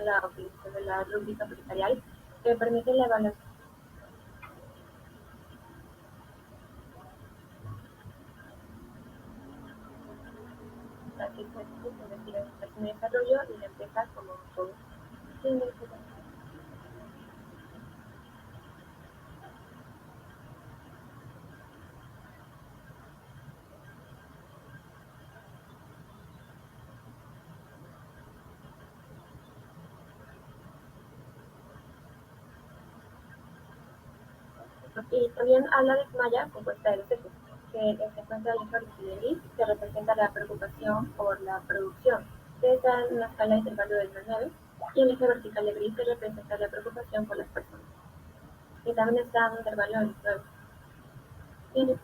la utilización de la rúbrica empresarial que permite la evaluación de investigación y desarrollo y la empresa como un todo. Y también habla de Maya compuesta de dos ejes, que se encuentra el eje horizontal gris, que representa la preocupación por la producción, que está en una escala de intervalo del 1 al 9, y el eje vertical de gris, que representa la preocupación por las personas, que también está en un intervalo del 9. Y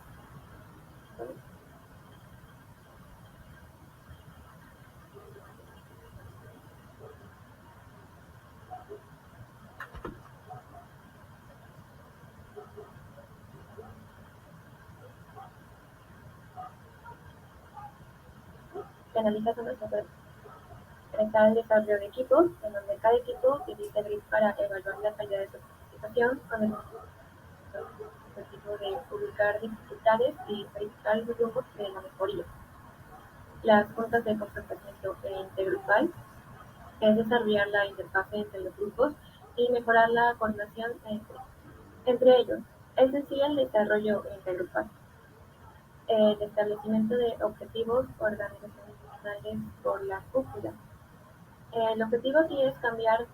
se analiza con nosotros. Está el desarrollo de equipos, en donde cada equipo utiliza gris para evaluar la calidad de su participación con el objetivo de publicar dificultades y verificar los grupos de la mejoría. Las juntas de confrontamiento intergrupal es desarrollar la interfase entre los grupos y mejorar la coordinación entre ellos. Es sencillo el desarrollo intergrupal. El establecimiento de objetivos organizacionales por la cúpula. El objetivo aquí es cambiar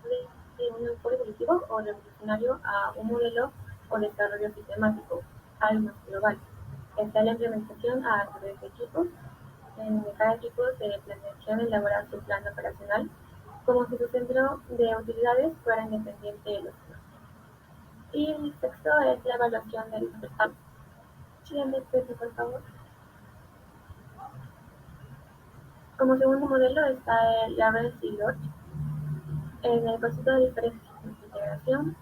de un enfoque evolutivo o revolucionario a un modelo o desarrollo sistemático, algo más global. Está la implementación a través de equipos. En cada equipo de planeación elabora su plan operacional como si su centro de utilidades fuera independiente de los demás. Y el sexto es la evaluación del resultado. Siguiente, por favor. Como segundo modelo está el Lawrence y Lodge. En el concepto de diferenciación e integración,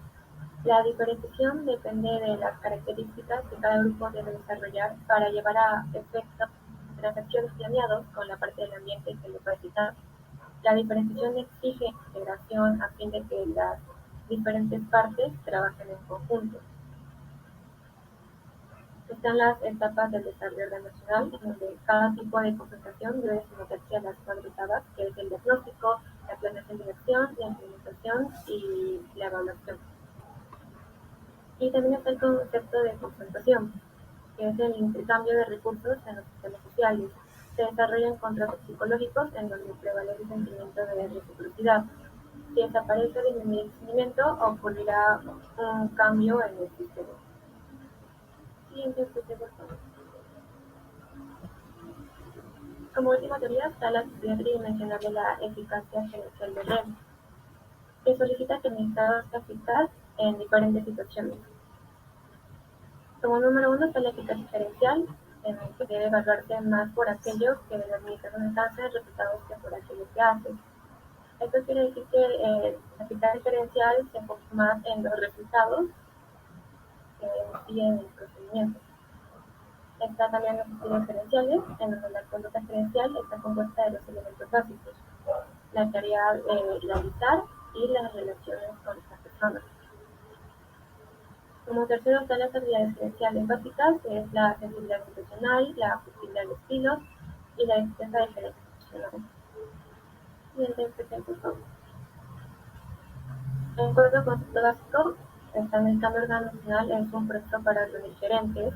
la diferenciación depende de las características que cada grupo debe desarrollar para llevar a efecto transacciones planeadas con la parte del ambiente que lo facilita. La diferenciación exige integración a fin de que las diferentes partes trabajen en conjunto. Están las etapas del desarrollo organizacional, donde cada tipo de confrontación debe someterse a las cuatro etapas, que es el diagnóstico, la planeación de acción, la implementación y la evaluación. Y también está el concepto de confrontación, que es el intercambio de recursos en los sistemas sociales. Se desarrollan contratos psicológicos en donde prevalece el sentimiento de reciprocidad. Si desaparece el sentimiento, ocurrirá un cambio en el sistema. Siguiente, por favor. Como última teoría está la teoría tridimensional de la eficacia gerencial de red, que solicita que el administrador sea eficaz en diferentes situaciones. Como número uno está la eficacia gerencial, en el que debe evaluarse más por aquello que la administración alcanza resultados que por aquello que hace. Esto quiere decir que la eficacia gerencial se enfoca más en los resultados y en el procedimiento. Está también los estudios gerenciales, en donde la conducta gerencial está compuesta de dos elementos básicos: la tarea de realizar y las relaciones con las personas. Como tercero están las habilidades gerenciales básicas, que es la sensibilidad situacional, la flexibilidad de estilos y la destreza de gerencia profesional. Siguiente, por favor. En cuanto al concepto básico, está en el cambio organizacional, es un proceso para reunir gerentes.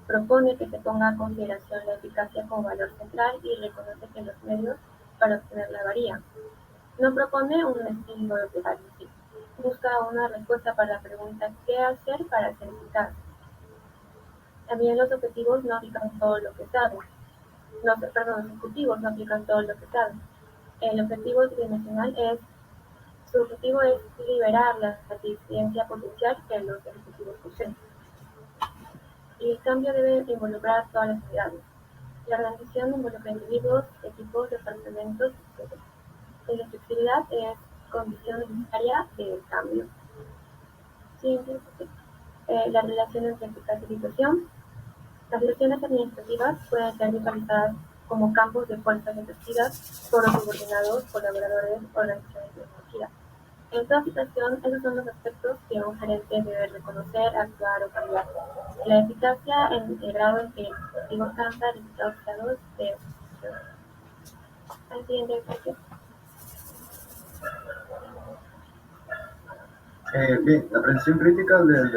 Propone que se ponga a consideración la eficacia como valor central y reconoce que los medios para obtenerla varían. No propone un estilo de sí. Busca una respuesta para la pregunta ¿qué hacer para ser eficaz? También los objetivos no aplican todo lo que saben. Los objetivos no aplican todo lo que saben. El objetivo tridimensional su objetivo es liberar la satisfacción potencial que los ejecutivos poseen. Y el cambio debe involucrar a todas las unidades. La organización involucra individuos, equipos, departamentos, etc. La flexibilidad es condición necesaria del cambio. Siguiente. La relación entre eficacia y situación. Las relaciones administrativas pueden ser visualizadas como campos de fuerzas ejercidas por los subordinados, colaboradores, organizaciones de jerarquía. En toda situación, esos son los aspectos que un gerente debe reconocer, actuar o cambiar. La eficacia en el grado en que el ejecutivo alcanza resultados claros de al siguiente ejercicio. Bien, la precisión crítica del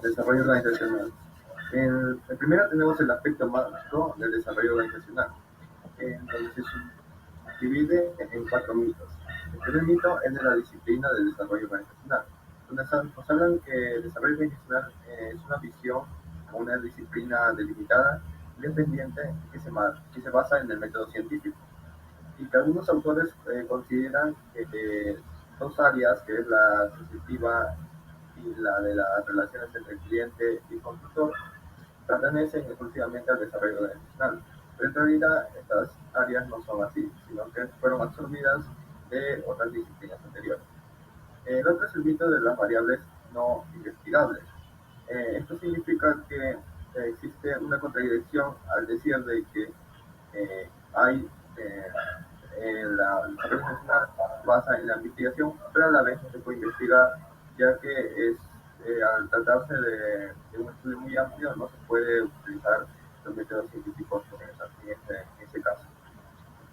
desarrollo organizacional. El primero tenemos el aspecto macro del desarrollo organizacional, donde se divide en 4 mitos. El primer mito es de la disciplina del desarrollo organizacional, donde nos hablan que el desarrollo organizacional es una visión o una disciplina delimitada, independiente, que se basa en el método científico. Y que algunos autores consideran que dos áreas, que es la sensitiva y la de las relaciones entre el cliente y consultor, pertenecen exclusivamente al desarrollo organizacional. Pero en realidad estas áreas no son así, sino que fueron absorbidas de otras disciplinas anteriores. El otro es el mito de las variables no investigables. Esto significa que existe una contradicción al decir de que hay la desarrollo nacional basa en la investigación, pero a la vez no se puede investigar, ya que al tratarse de un estudio muy amplio, no se puede utilizar los métodos científicos en ese caso.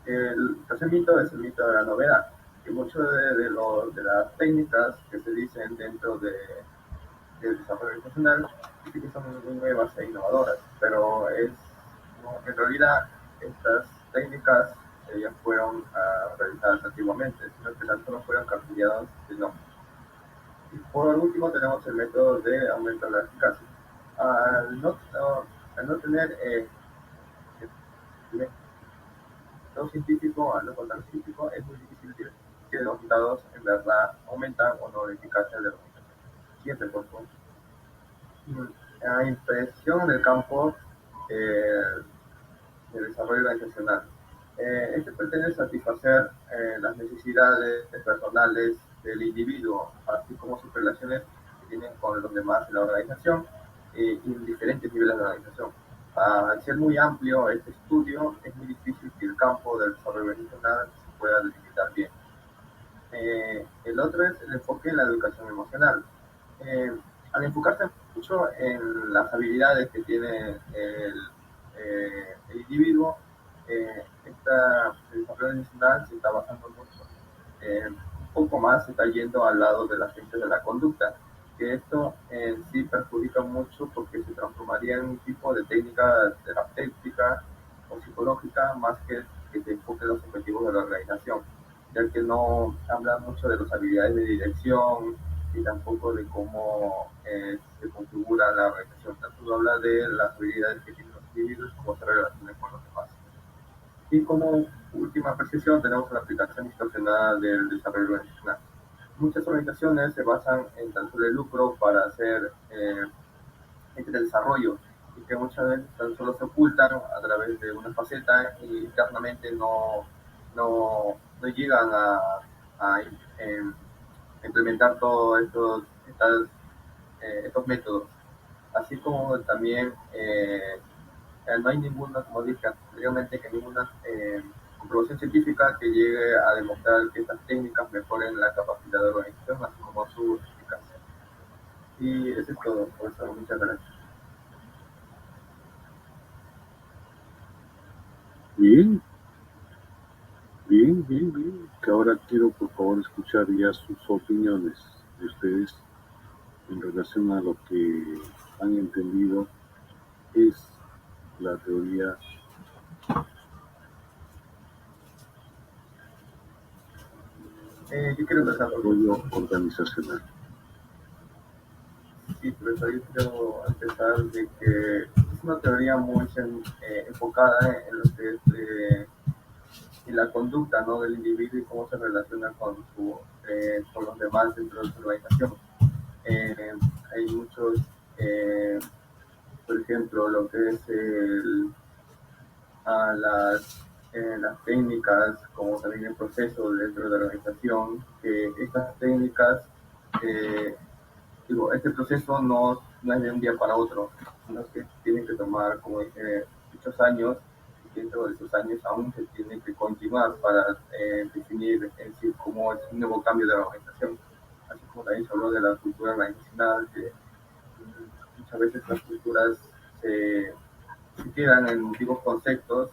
El tercer mito es el mito de la novedad, que muchas de las técnicas que se dicen dentro del desarrollo profesional sí que son muy nuevas e innovadoras, pero en realidad estas técnicas ya fueron realizadas antiguamente, sino que tan solo fueron cambiadas de nombre. Y por último tenemos el método de aumento de la eficacia. Al no tener método científico, al no contar científico, es muy difícil decir que los resultados en verdad aumentan o no la eficacia de la organización. Siguiente, por favor. La impresión en el campo eh, de desarrollo organizacional. Este pretende satisfacer las necesidades personales del individuo, así como sus relaciones que tienen con los demás en la organización y en diferentes niveles de la organización. Al ser muy amplio este estudio, es muy difícil que el campo del desarrollo organizacional se pueda delimitar bien. El otro es el enfoque en la educación emocional. Al enfocarse mucho en las habilidades que tiene el individuo, el desarrollo emocional se está basando mucho. Un poco más se está yendo al lado de las ciencias de la conducta, que esto en sí perjudica mucho porque se transformaría en un tipo de técnica terapéutica o psicológica más que se enfoque en los objetivos de la organización, ya que no habla mucho de las habilidades de dirección y tampoco de cómo se configura la organización. Tanto habla de las habilidades que tienen los individuos y cómo se relacionan con los demás. Y como última apreciación tenemos la aplicación distorsionada del desarrollo organizacional. Muchas organizaciones se basan en tan solo el lucro para hacer este desarrollo y que muchas veces tan solo se ocultan a través de una faceta y internamente no llegan a implementar todos estos métodos. Así como también no hay ninguna, como dije anteriormente, que ninguna comprobación científica que llegue a demostrar que estas técnicas mejoren la capacidad de organización, así como su eficacia. Y eso es todo, por eso muchas gracias. Bien, bien. Que ahora quiero por favor escuchar ya sus opiniones de ustedes en relación a lo que han entendido es la teoría Yo quiero empezar por desarrollo organizacional. Sí, profesor, yo quiero empezar de que es una teoría muy enfocada en lo que es en la conducta, ¿no?, del individuo y cómo se relaciona con los demás dentro de su organización. Eh, Hay muchos, eh, por ejemplo, lo que es las técnicas, como también el proceso dentro de la organización, que estas técnicas, este proceso no es de un día para otro, sino que tiene que tomar, como dije, muchos años dentro de esos años aún se tiene que continuar para definir en sí cómo es un nuevo cambio de la organización. Así como también se habló de la cultura organizacional, que muchas veces las culturas se quedan en antiguos conceptos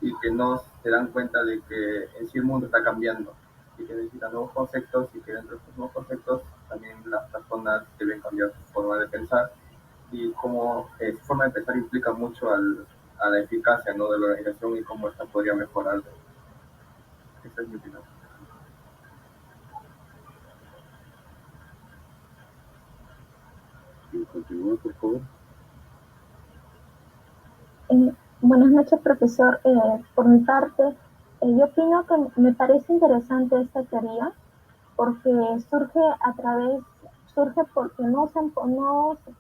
y que no se dan cuenta de que en sí el mundo está cambiando y que necesitan nuevos conceptos y que dentro de estos nuevos conceptos también las personas deben cambiar su forma de pensar y cómo su forma de pensar implica mucho a la eficacia, ¿no?, de la organización y cómo esta podría mejorar. Esa es mi opinión. Continúa, por favor. Buenas noches, profesor. Por mi parte, yo opino que me parece interesante esta teoría porque surge porque no se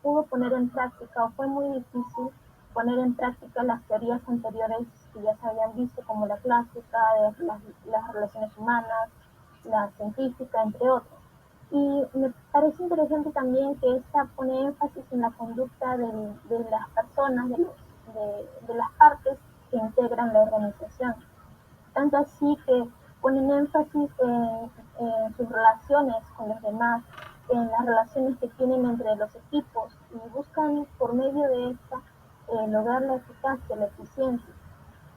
pudo poner en práctica o fue muy difícil poner en práctica las teorías anteriores que ya se habían visto, como la clásica, de las relaciones humanas, la científica, entre otros. Y me parece interesante también que esta pone énfasis en la conducta de las personas, de las partes que integran la organización. Tanto así que ponen énfasis en sus relaciones con los demás, en las relaciones que tienen entre los equipos y buscan por medio de esta lograr la eficacia, la eficiencia.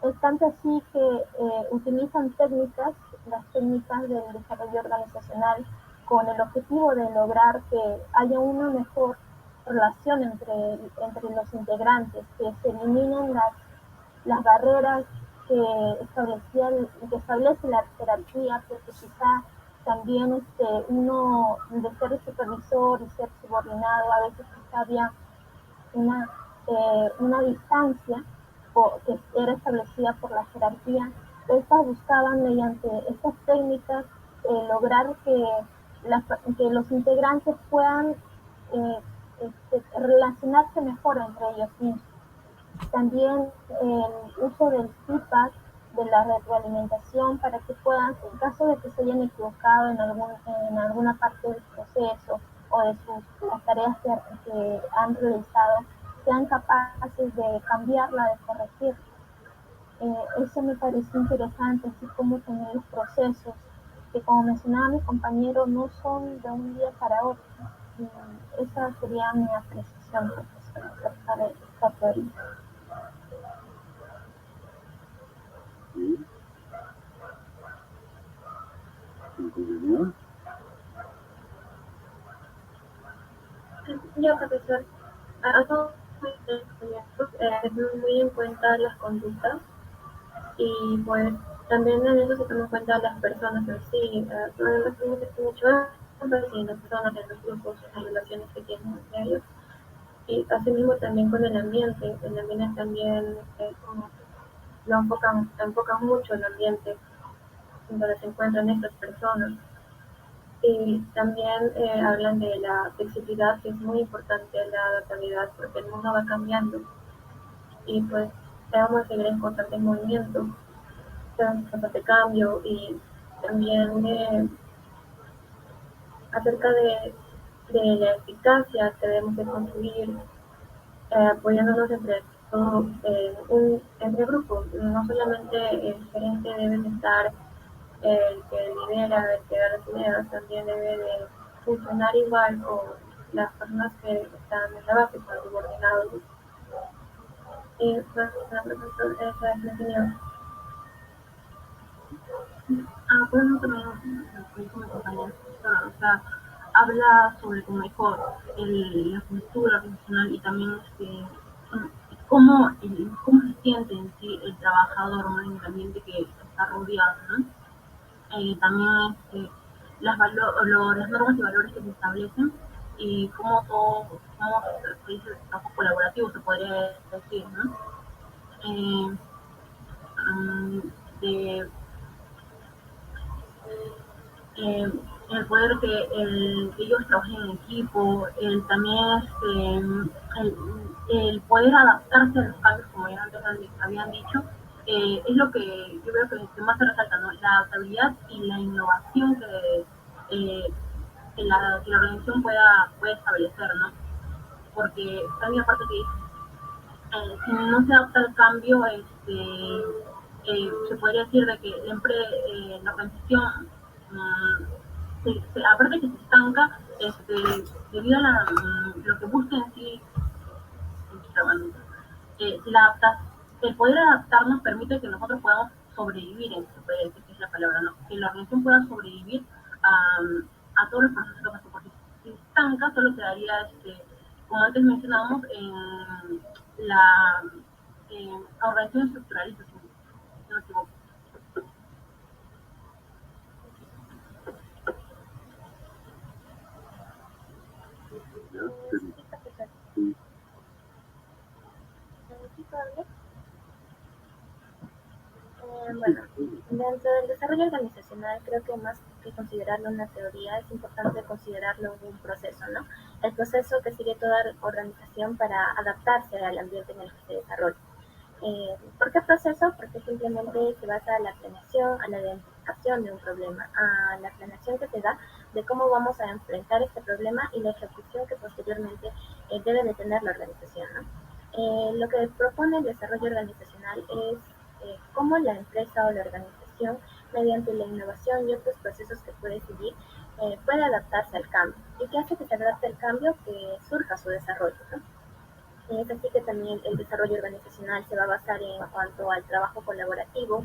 Es tanto así que utilizan las técnicas del desarrollo organizacional, con el objetivo de lograr que haya una mejor relación entre los integrantes, que se eliminen las barreras que establece la jerarquía, porque quizá también uno de ser supervisor y ser subordinado, a veces quizá había una, una distancia que era establecida por la jerarquía. Estas buscaban mediante estas técnicas lograr que los integrantes puedan relacionarse mejor entre ellos mismos. También el uso del feedback, de la retroalimentación, para que puedan, en caso de que se hayan equivocado en alguna parte del proceso o de las tareas que han realizado, sean capaces de cambiarla, de corregirla. Eso me pareció interesante, así como también los procesos, que como mencionaba mi compañero, no son de un día para otro. Y esa sería mi apreciación, profesor, acerca de esta teoría. Bien. Continúa. Yo, profesor, hago muy en cuenta las conductas y pues también en eso se toma en cuenta las personas en sí. Además, mucho énfasis en las personas, en los grupos, en las relaciones que tienen entre ellos. Y asimismo también con el ambiente. El ambiente también enfocan mucho el ambiente donde se encuentran estas personas. Y también hablan de la flexibilidad, que es muy importante, la adaptabilidad, porque el mundo va cambiando y pues debemos seguir en constante movimiento, en constante cambio. Y también acerca de la eficacia que debemos de construir, apoyándonos entre todos, entre grupos. No solamente el gerente debe de estar, el que lidera, el que da las ideas, también debe de funcionar igual con las personas que están en la base, con los subordinados. Y pues, profesor, esa es mi opinión. Bueno, también lo que dijo mi compañera, o sea, habla sobre como mejor la cultura organizacional y también cómo se siente en sí el trabajador, ¿no?, en el ambiente que está rodeado, ¿no? También las normas y valores que se establecen y cómo se dice el trabajo colaborativo, se podría decir, ¿no? Eh, de eh, el poder que ellos trabajen en equipo, también el poder adaptarse a los cambios, como ya antes habían dicho, es lo que yo veo que más se resalta, ¿no? La adaptabilidad y la innovación eh, que la organización puede establecer, ¿no? Porque también aparte que si no se adapta al cambio, se podría decir de que la organización, aparte de que se estanca, debido a lo que busca en sí, la el poder adaptarnos permite que nosotros podamos sobrevivir, se puede decir que es la palabra, ¿no? Que la organización pueda sobrevivir a todos los procesos que pasan, porque si se estanca solo quedaría, como antes mencionábamos, en la organización estructuralista, si no me equivoco. ¿Ya? Sí, profesor. Sí. ¿Sí, Pablo? Bueno, dentro del desarrollo organizacional creo que más que considerarlo una teoría es importante considerarlo un proceso, ¿no? El proceso que sigue toda organización para adaptarse al ambiente en el que se desarrolla. ¿Por qué proceso? Porque simplemente se basa en la planeación, a la identificación de un problema, a la planeación que se da de cómo vamos a enfrentar este problema y la ejecución que posteriormente debe de tener la organización, ¿no? Lo que propone el desarrollo organizacional es cómo la empresa o la organización, mediante la innovación y otros procesos que puede seguir, puede adaptarse al cambio. ¿Y qué hace que se adapte al cambio? Que surja su desarrollo, ¿no? Es así que también el desarrollo organizacional se va a basar en cuanto al trabajo colaborativo,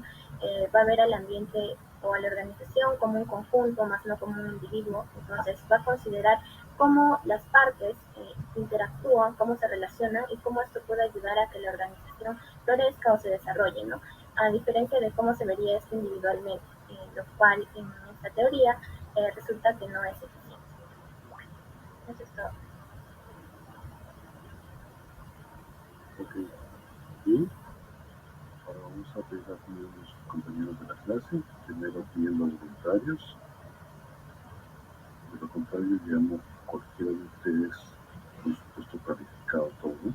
va a ver al ambiente o a la organización como un conjunto, más no como un individuo. Entonces va a considerar cómo las partes interactúan, cómo se relacionan y cómo esto puede ayudar a que la organización florezca o se desarrolle, ¿no? A diferencia de cómo se vería esto individualmente, lo cual en esta teoría resulta que no es eficiente. Eso es todo. Ok. Bien. Ahora vamos a pedir a los compañeros de la clase, primero pidiendo voluntarios. De lo contrario, llamo a cualquiera de ustedes, por supuesto, calificado todo,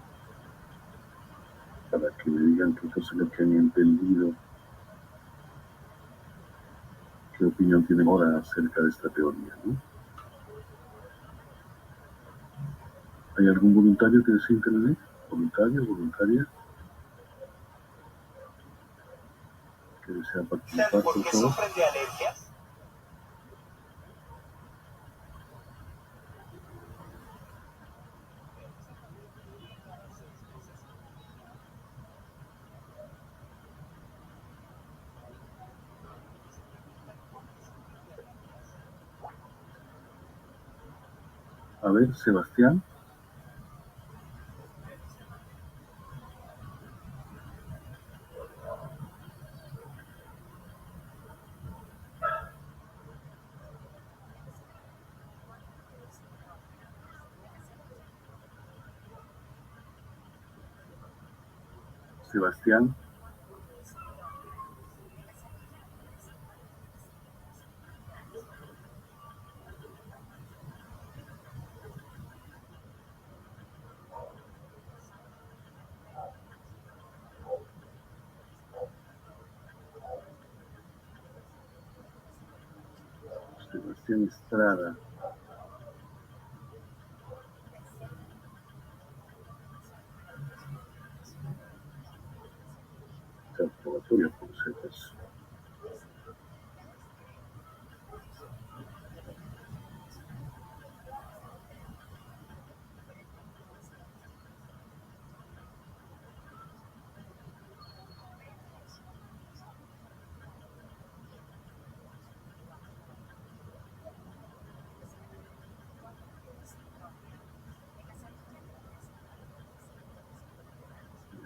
para que me digan qué cosa es lo que han entendido, qué opinión tienen ahora acerca de esta teoría, ¿no? ¿Hay algún voluntario que desee intervenir? ¿Voluntario, voluntaria? Que desea participar, ¿Por por qué favor? sufren de alergias? A ver, Sebastián. Sebastián. Sebastián Estrada. Observatorio, por si acaso.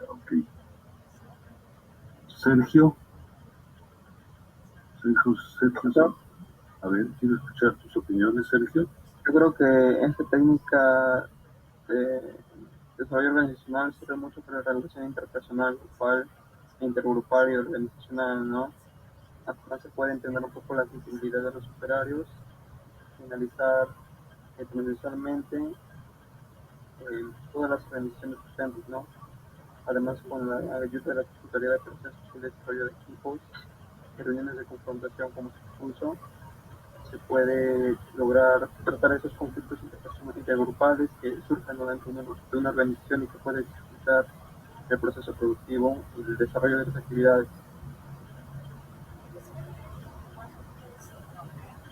Ok. Sergio. Sergio. A ver, quiero escuchar tus opiniones, Sergio. Yo creo que esta técnica de desarrollo organizacional sirve mucho para la relación interpersonal, grupal, intergrupal y organizacional, ¿no? Además se puede entender un poco la sensibilidad de los operarios, finalizar transversalmente todas las organizaciones presentes, ¿no? Además, con la ayuda de la Secretaría de Procesos y Desarrollo de Equipos y reuniones de confrontación como se expuso, se puede lograr tratar esos conflictos intergrupales que surjan dentro de una organización y que puede dificultar el proceso productivo y el desarrollo de las actividades.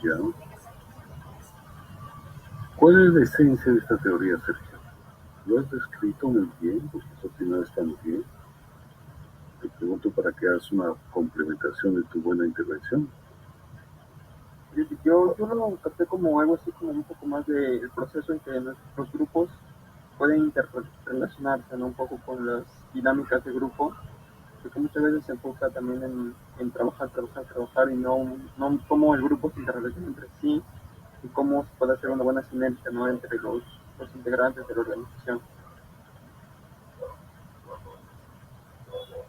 ¿Ya? ¿Cuál es la esencia de esta teoría, Sergio? ¿Lo has descrito muy bien? Porque eso al final está muy bien. Te pregunto para que hagas una complementación de tu buena intervención. Yo lo capté como algo así como un poco más del proceso en que los grupos pueden interrelacionarse, ¿no? Un poco con las dinámicas de grupo, porque muchas veces se enfoca también en trabajar y no cómo el grupo se interrelaciona entre sí y cómo se puede hacer una buena sinergia, ¿no? Entre los integrantes de la organización.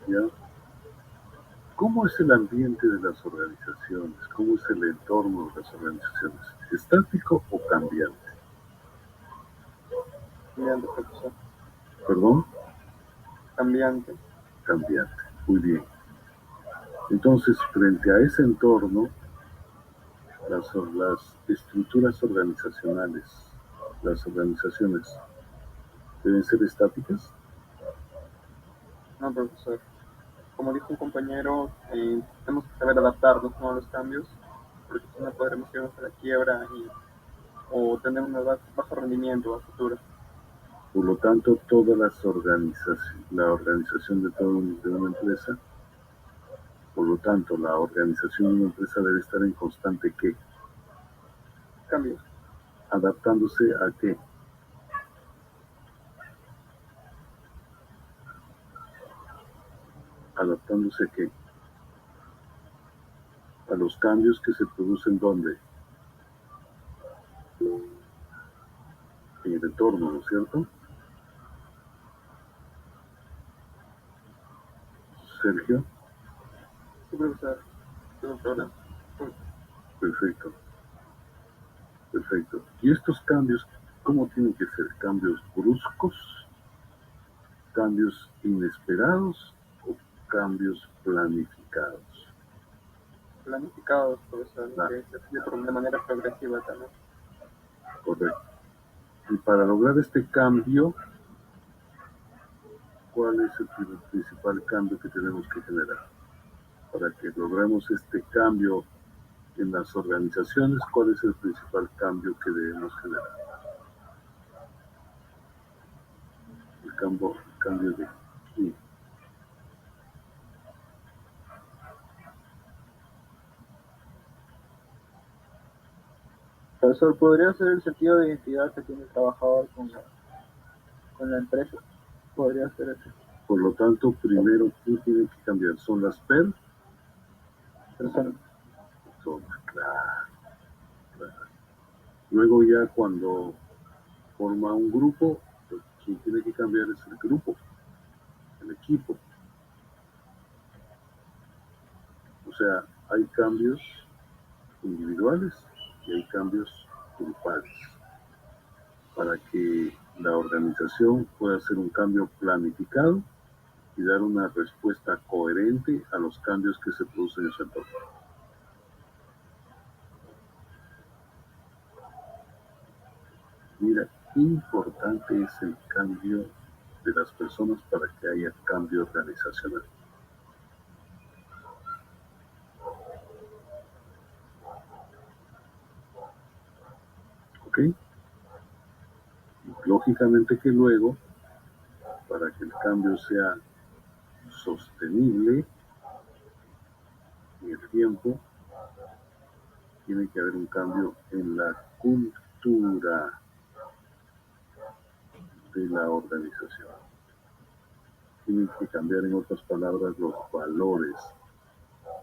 ¿Ya? ¿Cómo es el ambiente de las organizaciones? ¿Cómo es el entorno de las organizaciones? ¿Estático o cambiante? Cambiante, profesor. ¿Perdón? Cambiante. Cambiante. Muy bien. Entonces, frente a ese entorno, las estructuras organizacionales, las organizaciones, deben ser estáticas. No, profesor. Como dijo un compañero, tenemos que saber adaptarnos, ¿no? A los cambios, porque si no podremos irnos a la quiebra o tener un bajo rendimiento a futuro. Por lo tanto, todas las la organización de una empresa, por lo tanto, la organización de una empresa debe estar en constante ¿qué? Cambios. Adaptándose a qué? Adaptándose a qué? A los cambios que se producen ¿dónde? En el entorno, ¿no es cierto? Sergio, Sí, profesor. No problema. perfecto, perfecto. ¿Y estos cambios, cómo tienen que ser? ¿Cambios bruscos? ¿Cambios inesperados o cambios planificados? Planificados, profesor, Ah, que se hace de manera progresiva también. correcto. Y para lograr este cambio, ¿cuál es el principal cambio que tenemos que generar? Para que logremos este cambio en las organizaciones, ¿cuál es el principal cambio que debemos generar? El cambio de qué. Profesor, ¿podría ser el sentido de identidad que tiene el trabajador con la empresa? Podría ser eso. Por lo tanto, primero, ¿qué tiene que cambiar? ¿Son las Personas. personas? Claro, claro. Luego ya cuando forma un grupo, pues, quien tiene que cambiar es el grupo, el equipo. O sea, hay cambios individuales y hay cambios grupales para que la organización pueda hacer un cambio planificado y dar una respuesta coherente a los cambios que se producen en su entorno. Mira, qué importante es el cambio de las personas para que haya cambio organizacional. ¿Ok? Lógicamente que luego, para que el cambio sea sostenible en el tiempo, tiene que haber un cambio en la cultura de la organización. Tienen que cambiar, en otras palabras, los valores,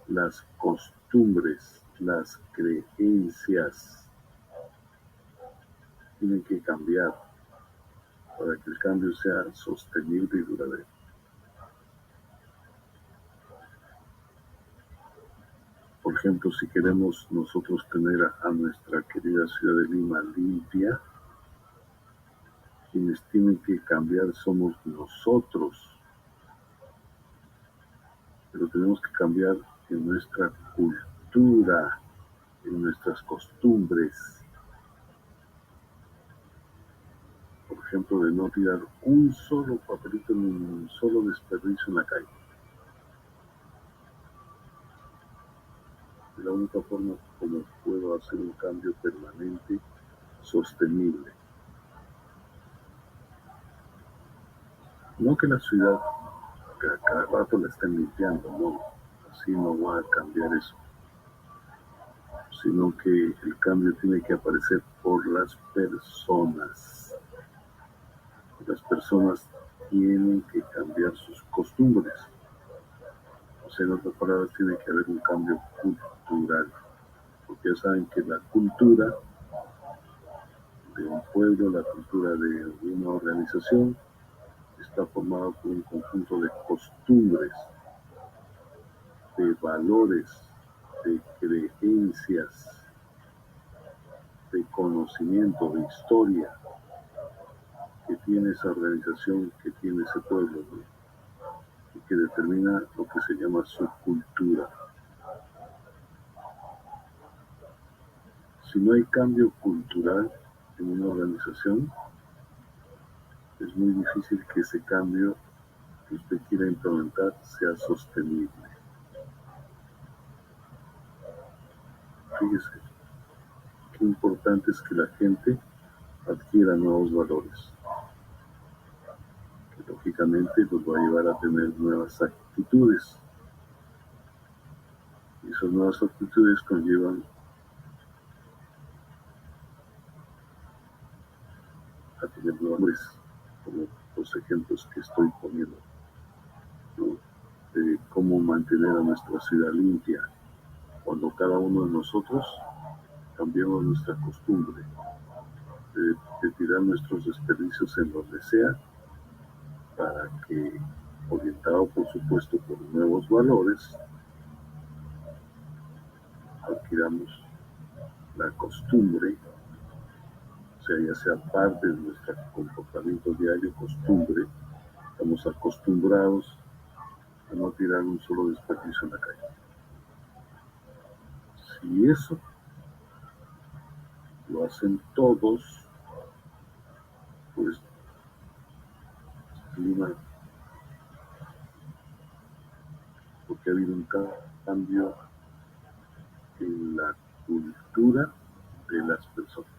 las costumbres, las creencias. Tienen que cambiar para que el cambio sea sostenible y duradero. Por ejemplo, si queremos nosotros tener a nuestra querida ciudad de Lima limpia, quienes tienen que cambiar somos nosotros, pero tenemos que cambiar en nuestra cultura, en nuestras costumbres. Por ejemplo, de no tirar un solo papelito ni un solo desperdicio en la calle. Es la única forma como puedo hacer un cambio permanente, sostenible. No que la ciudad que a cada rato la estén limpiando, no, así no va a cambiar eso, sino que el cambio tiene que aparecer por las personas. Las personas tienen que cambiar sus costumbres. O sea, en otras palabras, tiene que haber un cambio cultural, porque ya saben que la cultura de un pueblo, la cultura de una organización, está formada por un conjunto de costumbres, de valores, de creencias, de conocimiento, de historia que tiene esa organización, que tiene ese pueblo, ¿no? Y que determina lo que se llama su cultura. Si no hay cambio cultural en una organización, es muy difícil que ese cambio que usted quiera implementar sea sostenible. Fíjese, qué importante es que la gente adquiera nuevos valores, que lógicamente los va a llevar a tener nuevas actitudes. Y esas nuevas actitudes conllevan a tener nuevos valores, como los ejemplos que estoy poniendo, ¿no? De cómo mantener a nuestra ciudad limpia, cuando cada uno de nosotros cambiemos nuestra costumbre de tirar nuestros desperdicios en donde sea, para que, orientado por supuesto por nuevos valores, adquiramos la costumbre, o sea, ya sea parte de nuestro comportamiento diario, costumbre, estamos acostumbrados a no tirar un solo desperdicio en la calle. Si eso lo hacen todos, pues clima, porque ha habido un cambio en la cultura de las personas.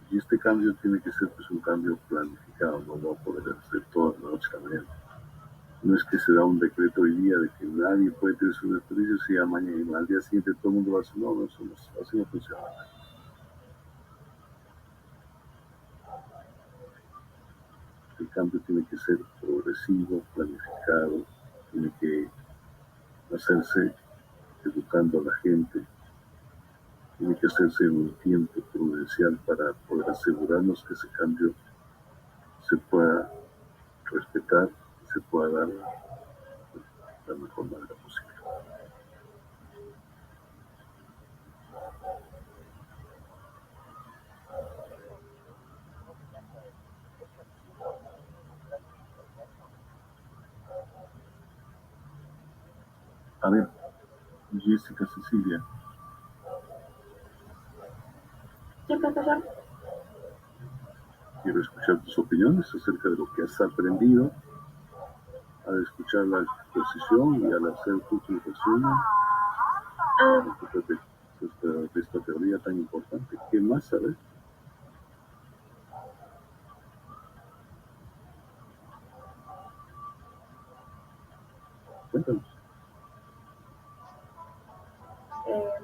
Y este cambio tiene que ser pues un cambio planificado, no va a poder hacer todo de la noche a la mañana. No es que se da un decreto hoy día de que nadie puede tener sus desperdicios y mañana, al día siguiente todo el mundo va a decir, no, no, así no funciona. El cambio tiene que ser progresivo, planificado, tiene que hacerse educando a la gente, tiene que hacerse en un tiempo prudencial para poder asegurarnos que ese cambio se pueda respetar y se pueda dar de la mejor manera posible. A ver, Jessica Cecilia. Sí, profesor. Quiero escuchar tus opiniones acerca de lo que has aprendido al escuchar la exposición y al hacer tu resumen de esta teoría tan importante. ¿Qué más sabes? Cuéntanos.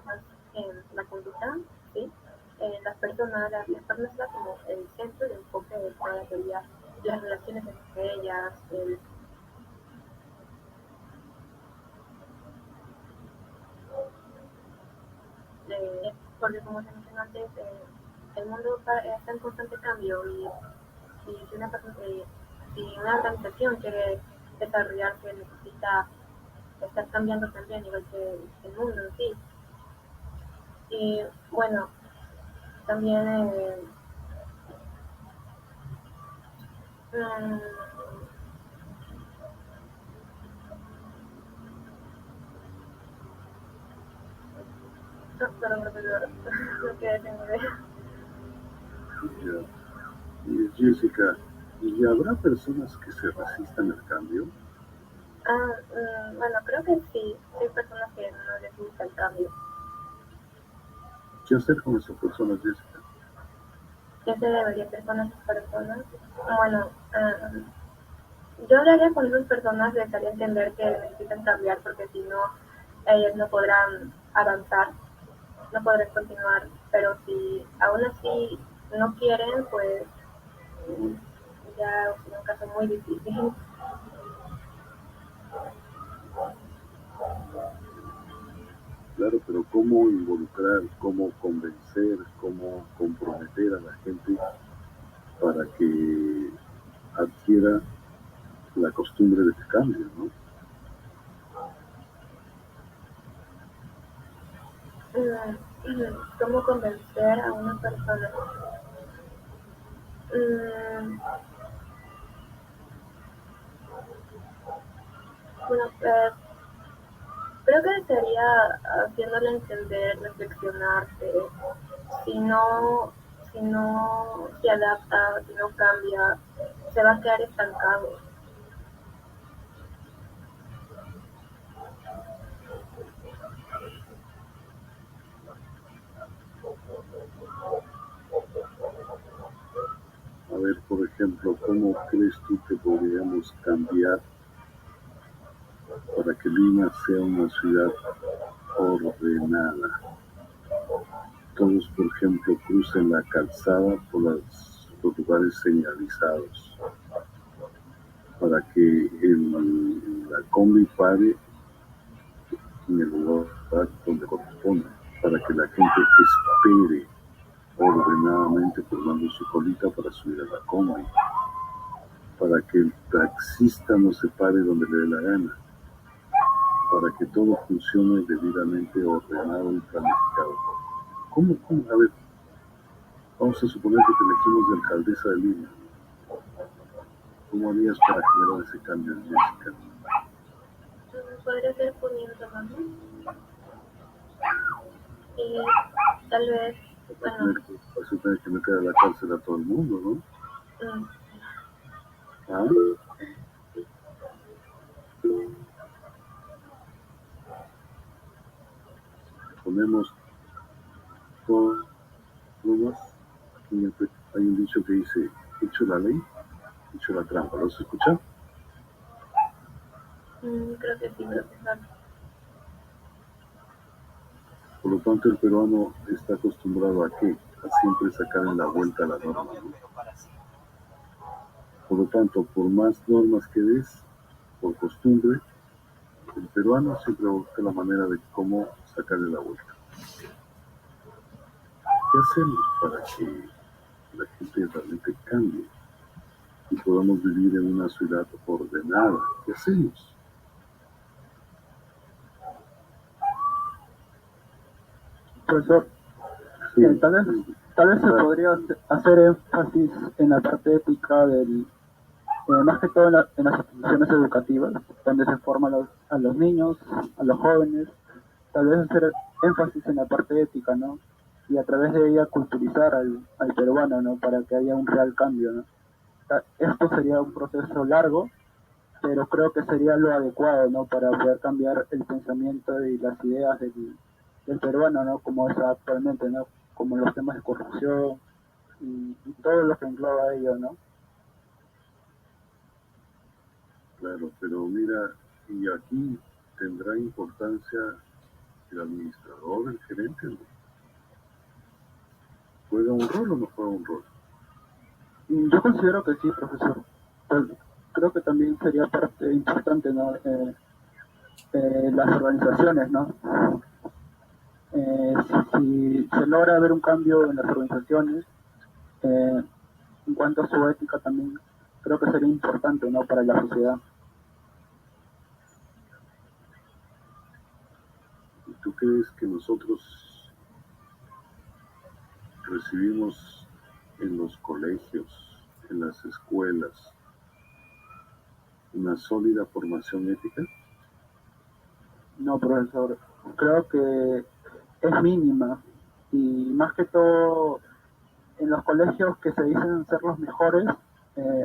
Más en la conducta, ¿sí? Las personas como el centro de enfoque de toda la teoría, las relaciones entre ellas, porque como se mencionó antes, el mundo está en constante cambio y si una organización quiere desarrollarse necesita estar cambiando también, igual que el mundo en sí. Y bueno, también mm, no, perdón, profesor, no quedé sin idea. Ya. Y Jessica, ¿y habrá personas que se resistan al cambio? Bueno, creo que sí. Sí hay personas que no les gusta el cambio. ¿Qué hacer con esas personas, Jessica? ¿Qué se debería hacer con esas personas? Bueno, yo hablaría con esas personas, les haría entender que necesitan cambiar porque si no, ellos no podrán avanzar, no podrán continuar. Pero si aún así no quieren, pues ya es un caso muy difícil. Claro, pero ¿cómo involucrar, cómo convencer, cómo comprometer a la gente para que adquiera la costumbre del cambio, ¿no? ¿Cómo convencer a una persona? Mm, bueno, creo que sería haciéndole entender, reflexionar que si no, si no se adapta, si no cambia, se va a quedar estancado. A ver, por ejemplo, ¿cómo crees tú que podríamos cambiar para que Lima sea una ciudad ordenada? Todos, por ejemplo, crucen la calzada por los lugares señalizados para que la combi pare en el lugar donde corresponde, para que la gente espere ordenadamente formando su colita para subir a la combi, para que el taxista no se pare donde le dé la gana, para que todo funcione debidamente ordenado y planificado. ¿Cómo? A ver, vamos a suponer que te elegimos de alcaldesa de Lima. ¿Cómo harías para generar ese cambio, Jessica? Podría ser poniendo mano y tal vez, bueno, Vas a tener que meter a la cárcel a todo el mundo, ¿no? mm, ¿Ah? Ponemos normas. Hay un dicho que dice, hecho la ley, hecho la trampa. ¿Lo has escuchado? creo que sí, profesor. Por lo tanto, el peruano está acostumbrado ¿a qué? A siempre sacarle la vuelta a la norma, ¿no? Por lo tanto, por más normas que des, por costumbre, el peruano siempre busca la manera de cómo sacarle la vuelta. ¿Qué hacemos para que la gente realmente cambie y podamos vivir en una ciudad ordenada? ¿Qué hacemos? Profesor, Sí, tal vez se podría hacer énfasis en la parte ética más que todo en las instituciones educativas, donde se forman a los niños, a los jóvenes, tal vez hacer énfasis en la parte ética, ¿no? Y a través de ella culturizar al peruano, ¿no? Para que haya un real cambio, ¿no? Esto sería un proceso largo, pero creo que sería lo adecuado, ¿no? Para poder cambiar el pensamiento y las ideas del peruano, ¿no? Como es actualmente, ¿no? Como los temas de corrupción y todo lo que engloba ello, ¿no? claro, pero mira, y aquí tendrá importancia el administrador, el gerente, ¿no? ¿Juega un rol o no juega un rol? Yo considero que sí, profesor. Pues, creo que también sería parte importante, ¿no? Las organizaciones, ¿no? Si se logra ver un cambio en las organizaciones, eh, en cuanto a su ética también, creo que sería importante, ¿no? Para la sociedad. ¿Y tú crees que nosotros recibimos en los colegios, en las escuelas, una sólida formación ética? No, profesor, creo que es mínima y más que todo en los colegios que se dicen ser los mejores,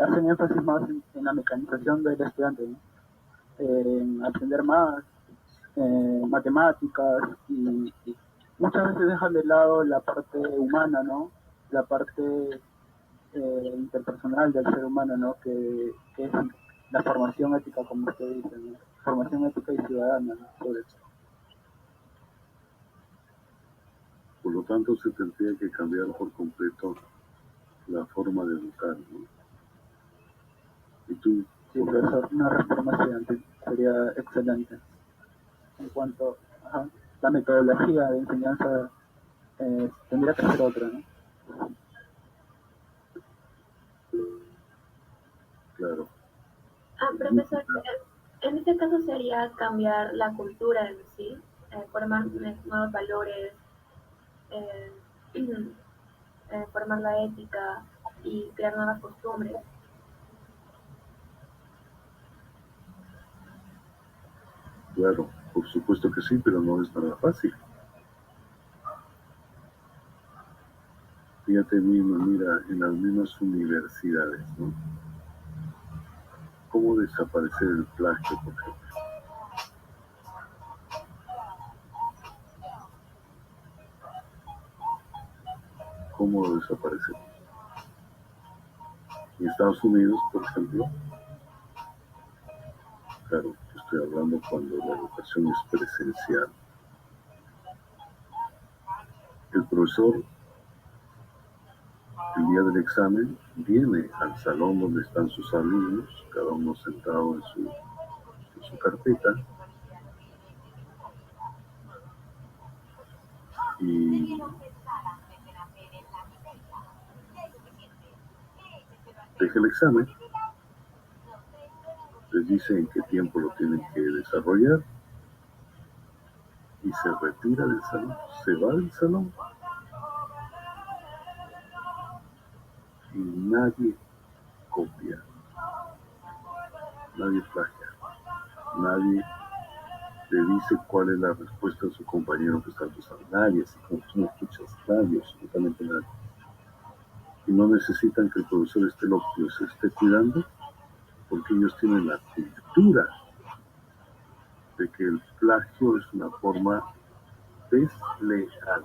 hacen énfasis más en la mecanización del estudiante, ¿no? En aprender más, matemáticas y muchas veces dejan de lado la parte humana, ¿no? La parte interpersonal del ser humano, ¿no? Que es la formación ética, como usted dice, ¿no? Formación ética y ciudadana, ¿no? Sobre eso. Por lo tanto, se tendría que cambiar por completo la forma de educar, ¿no? Y tú, Sí, profesor, una reforma estudiantil sería excelente. En cuanto a la metodología de enseñanza, tendría que ser otra, ¿no? claro, Profesor, en este caso sería cambiar la cultura en sí, formar nuevos valores, eh, formar la ética y crear nuevas costumbres. claro, por supuesto que sí, pero no es nada fácil. Fíjate mismo, mira, en algunas universidades, ¿no? ¿Cómo desaparecer el plagio, por ejemplo? ¿Cómo desaparecer? En Estados Unidos, por ejemplo, claro, estoy hablando cuando la educación es presencial. El profesor, el día del examen, viene al salón donde están sus alumnos, cada uno sentado en su carpeta, y deja el examen, les dice en qué tiempo lo tienen que desarrollar y se retira del salón, se va del salón y nadie copia, nadie plagia, nadie le dice cuál es la respuesta de su compañero que está usando. Nadie, así como tú no escuchas, nadie, absolutamente nadie. Y no necesitan que el profesor los esté cuidando porque ellos tienen la cultura de que el plagio es una forma desleal.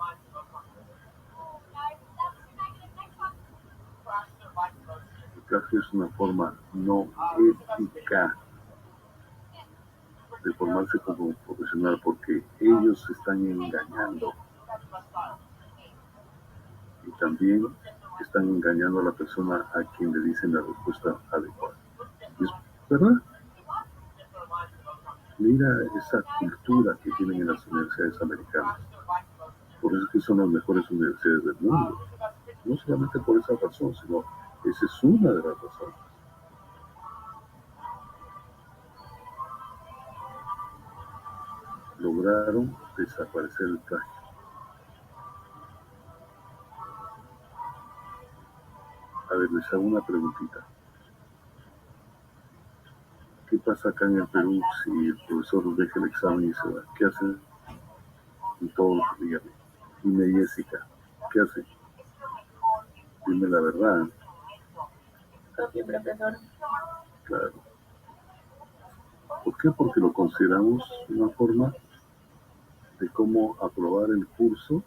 El plagio es una forma no ética de formarse como profesional porque ellos se están engañando y también están engañando a la persona a quien le dicen la respuesta adecuada. ¿Y es verdad? Mira esa cultura que tienen en las universidades americanas. Por eso es que son las mejores universidades del mundo. No solamente por esa razón, sino esa es una de las razones. Lograron desaparecer el plagio. A ver, les hago una preguntita. ¿Qué pasa acá en el Perú si el profesor deja el examen y se va? ¿Qué hace en todos los días? Dime, Jessica, ¿qué hace? Dime la verdad. Copio, profesor. Claro. ¿Por qué? Porque lo consideramos una forma de cómo aprobar el curso,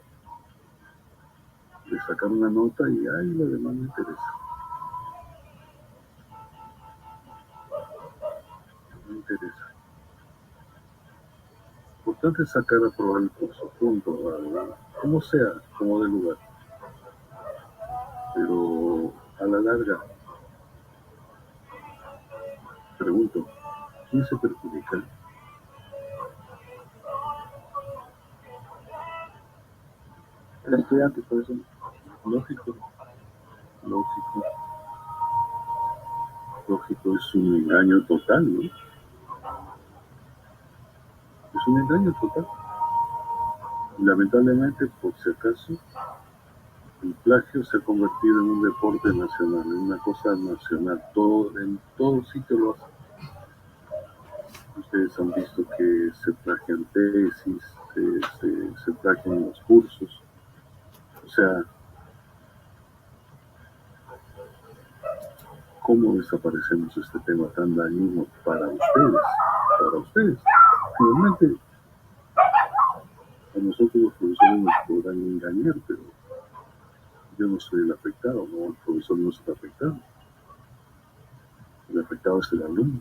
de sacar una nota y ay, lo demás me interesa. No me interesa. Lo importante es sacar a aprobar el curso, punto, ¿verdad? Como sea, como de lugar. Pero a la larga, pregunto, ¿quién se perjudica? El estudiante, por eso. Lógico, lógico, lógico, es un engaño total, ¿no? Es un engaño total. Y lamentablemente, por si acaso, el plagio se ha convertido en un deporte nacional, en una cosa nacional. En todo sitio lo hacen. Ustedes han visto que se plagian tesis, se plagian los cursos. O sea, ¿Cómo desaparecemos este tema tan dañino para ustedes? Para ustedes. Finalmente, a nosotros los profesores nos podrán engañar, pero yo no soy el afectado, no, el profesor no es el afectado. El afectado es el alumno.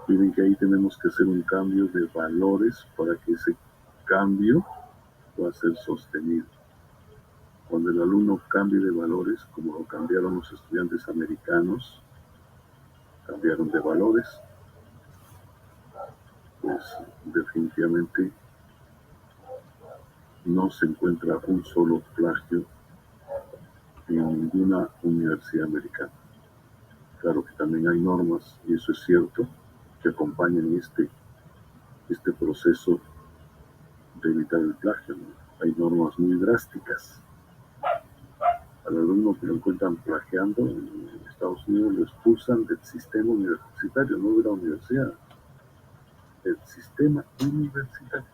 Miren que ahí tenemos que hacer un cambio de valores para que ese cambio pueda ser sostenido. Cuando el alumno cambie de valores, como lo cambiaron los estudiantes americanos, cambiaron de valores, pues definitivamente no se encuentra un solo plagio en ninguna universidad americana. Claro que también hay normas, y eso es cierto, que acompañan este proceso de evitar el plagio, ¿no? Hay normas muy drásticas. Al alumno que lo encuentran plagiando en Estados Unidos lo expulsan del sistema universitario, no de la universidad, del sistema universitario.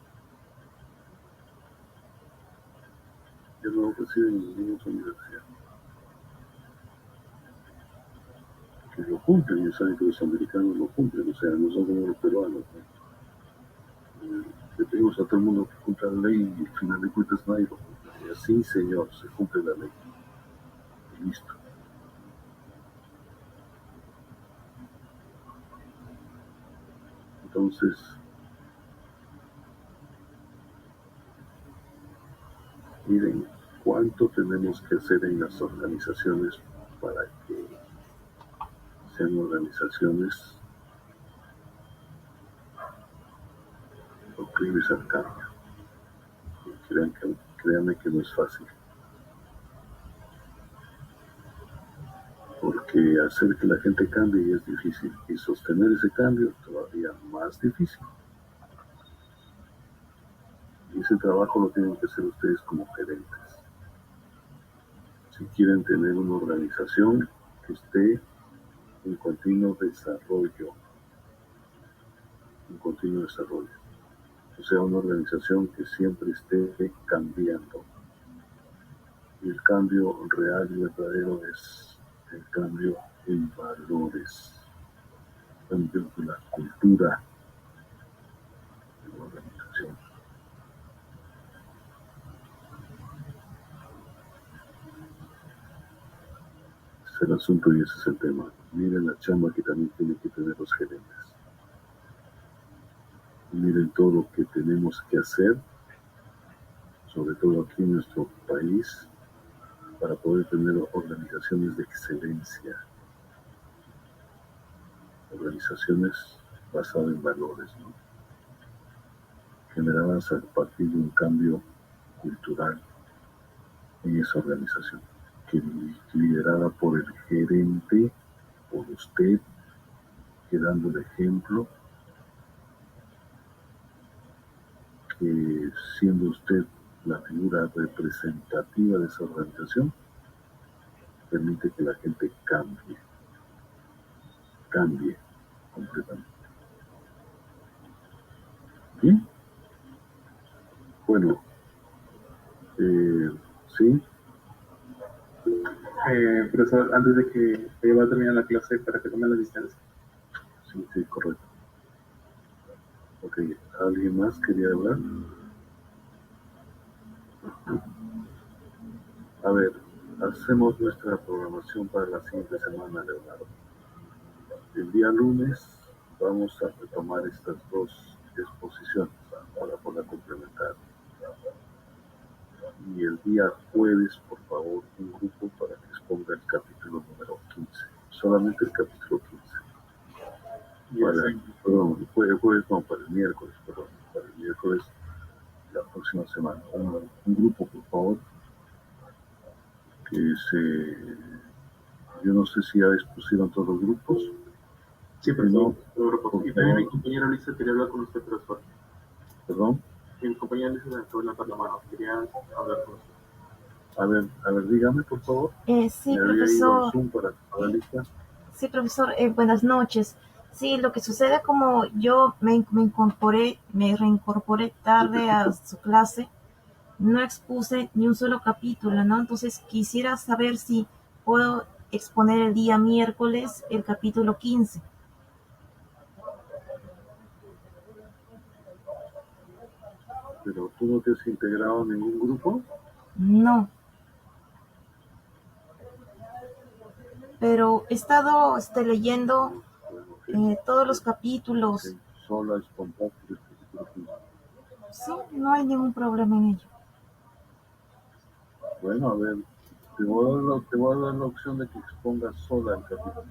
Ya no lo reciben en ninguna universidad. Que lo cumplen, y saben que los americanos lo cumplen, o sea, nosotros los peruanos, ¿no? Le pedimos a todo el mundo que cumpla la ley y al final de cuentas nadie lo cumple. Y así, señor, se cumple la ley. Y listo. Entonces, miren cuánto tenemos que hacer en las organizaciones para que sean organizaciones proclives al cambio. Y créanme que no es fácil. Porque hacer que la gente cambie es difícil. Y sostener ese cambio todavía más difícil. Y ese trabajo lo tienen que hacer ustedes como gerentes. Si quieren tener una organización que esté en continuo desarrollo. O sea, una organización que siempre esté cambiando. Y el cambio real y verdadero es el cambio en valores, el cambio de la cultura de la organización. Ese es el asunto y ese es el tema. Miren la chamba que también tienen que tener los gerentes. Miren todo lo que tenemos que hacer, sobre todo aquí en nuestro país, para poder tener organizaciones de excelencia, organizaciones basadas en valores, ¿no? Generadas a partir de un cambio cultural en esa organización, que liderada por el gerente, por usted, que dando el ejemplo, que siendo usted la figura representativa de esa organización, permite que la gente cambie completamente. ¿Bien? Bueno, sí. Profesor, antes de que va a terminar la clase para que tome la distancia. Sí, correcto. Ok, ¿alguien más quería hablar? A ver, hacemos nuestra programación para la siguiente semana, Leonardo. El día lunes vamos a retomar estas dos exposiciones para poder complementar. Y el día jueves, por favor, un grupo para que exponga el capítulo número 15. Solamente el capítulo 15. Perdón, jueves no, para el miércoles, para el miércoles la próxima semana. Un grupo, por favor, que yo no sé si ya expusieron todos los grupos. Sí, pero no, y también mi compañero Lisa quería hablar con usted, profesor. ¿Perdón? Mi compañera Lisa me acabó de levantar la mano, quería hablar con usted. A ver, dígame, por favor. Sí, profesor. Zoom para la lista. Sí, profesor, buenas noches. Sí, lo que sucede como yo me reincorporé tarde a su clase, no expuse ni un solo capítulo, ¿no? Entonces quisiera saber si puedo exponer el día miércoles el capítulo 15. ¿Pero tú no te has integrado en ningún grupo? No. Pero he estado leyendo Bueno, todos los capítulos. ok. Solo es contacto del capítulo 15. Sí, no hay ningún problema en ello. Bueno, a ver, te voy a dar la opción de que expongas sola el capítulo.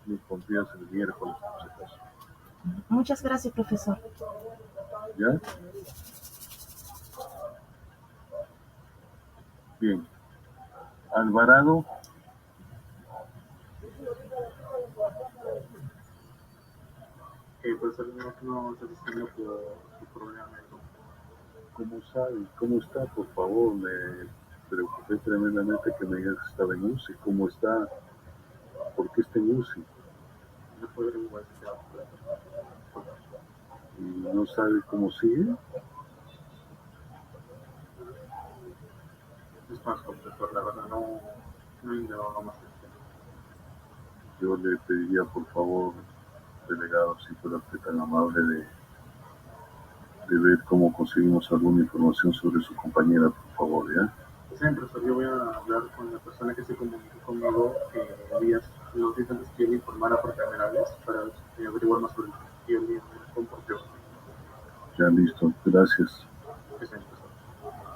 Me confías el miércoles, por si acaso. Muchas gracias, profesor. ¿Ya? Bien. Alvarado. Profesor, no está asistiendo por problema médico. ¿Cómo sabe? ¿Cómo está? Por favor, me preocupé tremendamente que me digas que estaba en UCI. ¿Cómo está? ¿Por qué está en UCI? No puedo averiguar si está, ¿Y no sabe cómo sigue? es más, profesor, la verdad no he indagado más. Yo le pediría, por favor, delegado, si fuera usted tan amable de ver cómo conseguimos alguna información sobre su compañera, por favor, ¿ya? Sí, profesor, yo voy a hablar con la persona que se comunicó conmigo los días antes que yo le informara por primera vez para averiguar más sobre el que yo me comporté. Ya listo, gracias. Sí, profesor.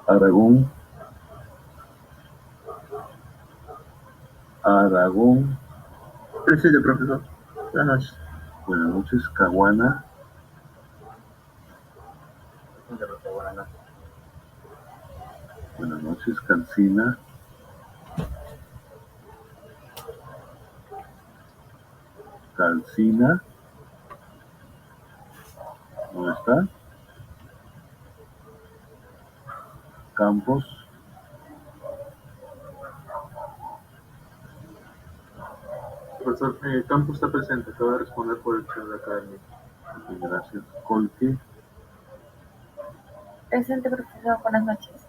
Aragón. Aragón. Presente, profesor. Buenas noches. Buenas noches, Caguana. Presente, profesor. Buenas noches. Buenas noches, Cancina. Calcina. ¿No está? Campos. Profesor, Campos está presente, acaba de responder por el chat de la academia. Gracias. Colque. Presente, profesor. Buenas noches.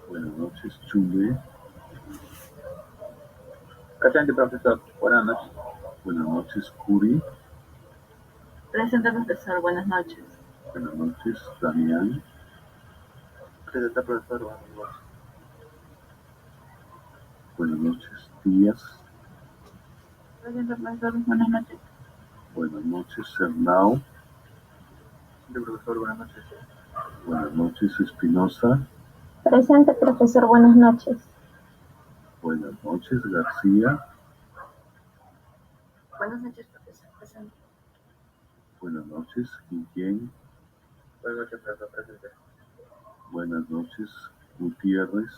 Buenas noches, Chule. Presente, profesor. Buenas noches. Buenas noches, Curi. Presente, profesor. Buenas noches. Buenas noches, Damián. Presente, profesor. Buenas noches. Buenas noches, Díaz. Presente, profesor. Buenas noches. Buenas noches, Cernao. Presente, profesor. Buenas noches. Buenas noches, Espinosa. Presente, profesor. Buenas noches. Buenas noches, García. Buenas noches, profesor. Presente. Buenas noches, Guillén. Buenas noches, profesor. Presente. Buenas noches, Gutiérrez.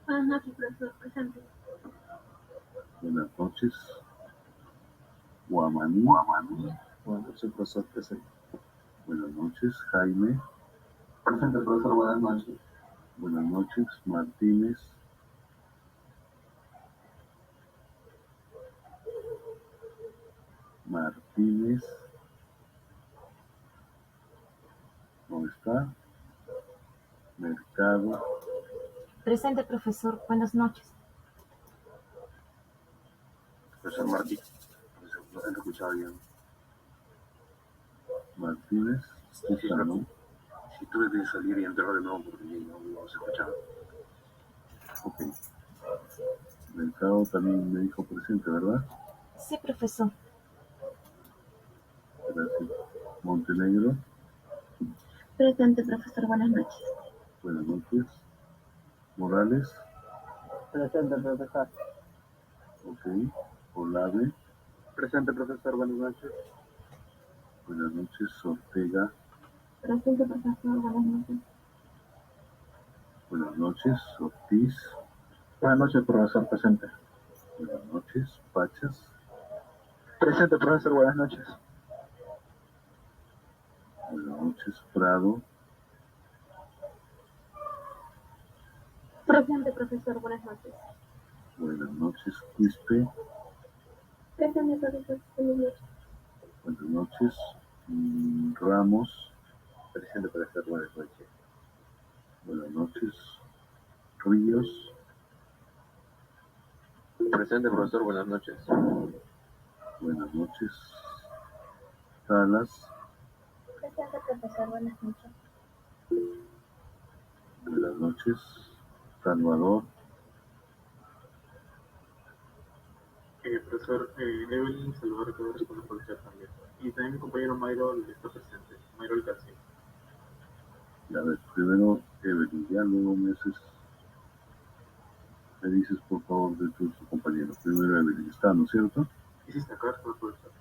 Buenas noches, profesor. Presente. Buenas noches, Guamaní. Buenas noches, profesor. Presente. Buenas noches, Jaime. Presente, profesor. Buenas noches. Buenas noches, Martínez. Martínez. ¿Dónde está? Mercado. Presente, profesor. Buenas noches. Profesor Martí, no se escuchaba bien. Martínez. Está, ¿no? Si tuve que salir y entrar de nuevo porque no se escuchaba. Ok. Mercado también me dijo presente, ¿verdad? Sí, profesor. Gracias. Montenegro. Presente, profesor. Buenas noches. Buenas noches. Morales. Presente, profesor. Ok. Olave. Presente, profesor. Buenas noches. Buenas noches, Ortega. Presente, profesor. Buenas noches. Buenas noches, Ortiz. Buenas noches, profesor. Presente. Buenas noches, Pachas. Presente, profesor. Buenas noches. Buenas noches, Prado. Presente, profesor. Buenas noches. Buenas noches, Quispe. Presente, profesor. Buenas noches. Buenas noches, Ramos. Presente, profesor. Buenas noches. Buenas noches, Ríos. Presente, profesor, buenas noches. Buenas noches. Salas. Presente, profesor, buenas noches. Buenas noches. Salvador. Profesor, Evelyn Salvador acaba de responder por el chat también. Y también mi compañero Mayro está presente, Mayro Alcácer. A ver, primero Evelyn, ya luego me dices por favor de tu compañero. Primero Evelyn, está, ¿no es cierto? Y si está acá, está por el chat.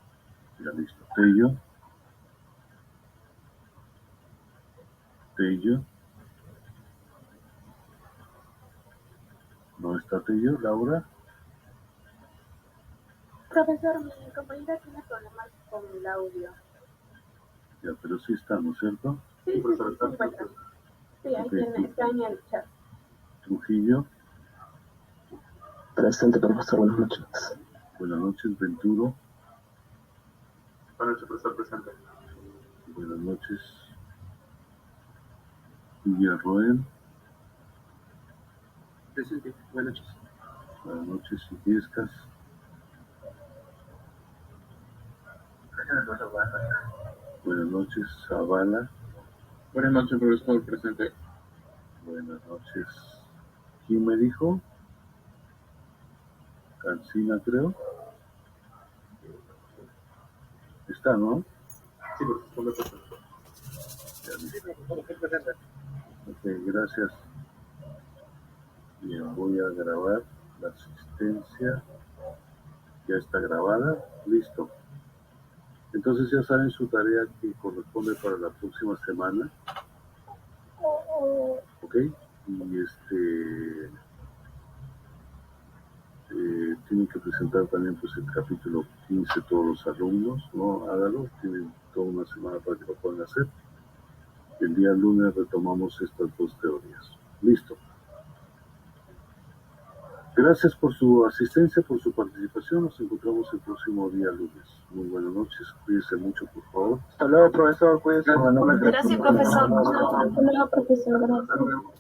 Ya listo. Tello. Tello. ¿No está Tello, Laura? Profesor, mi compañera tiene problemas con el audio. Ya, pero sí está, ¿no es cierto? Sí, profesor, se encuentra. Sí, ahí tiene, está en el chat. Trujillo. Presente, profesor, buenas noches. Buenas noches, Venturo. Buenas noches, profesor, presente. Buenas noches, Villarroel. Presente, buenas noches. Buenas noches, Illescas. Buenas noches, Zavala. Buenas noches, profesor, presente. Buenas noches. ¿Quién me dijo? Cancina, creo. Está, ¿no? Sí, profesor, presente. Ok, gracias. Bien, voy a grabar la asistencia. Ya está grabada. Listo. Entonces ya saben su tarea que corresponde para la próxima semana. Ok. Y tienen que presentar también pues el capítulo 15 todos los alumnos, ¿no? Hágalo, tienen toda una semana para que lo puedan hacer. El día lunes retomamos estas dos teorías. Listo. Gracias por su asistencia, por su participación. Nos encontramos el próximo día lunes. Muy buenas noches. Cuídense mucho, por favor. Hasta luego, profesor. Cuídense. Gracias, profesor. Hasta luego, profesor, gracias.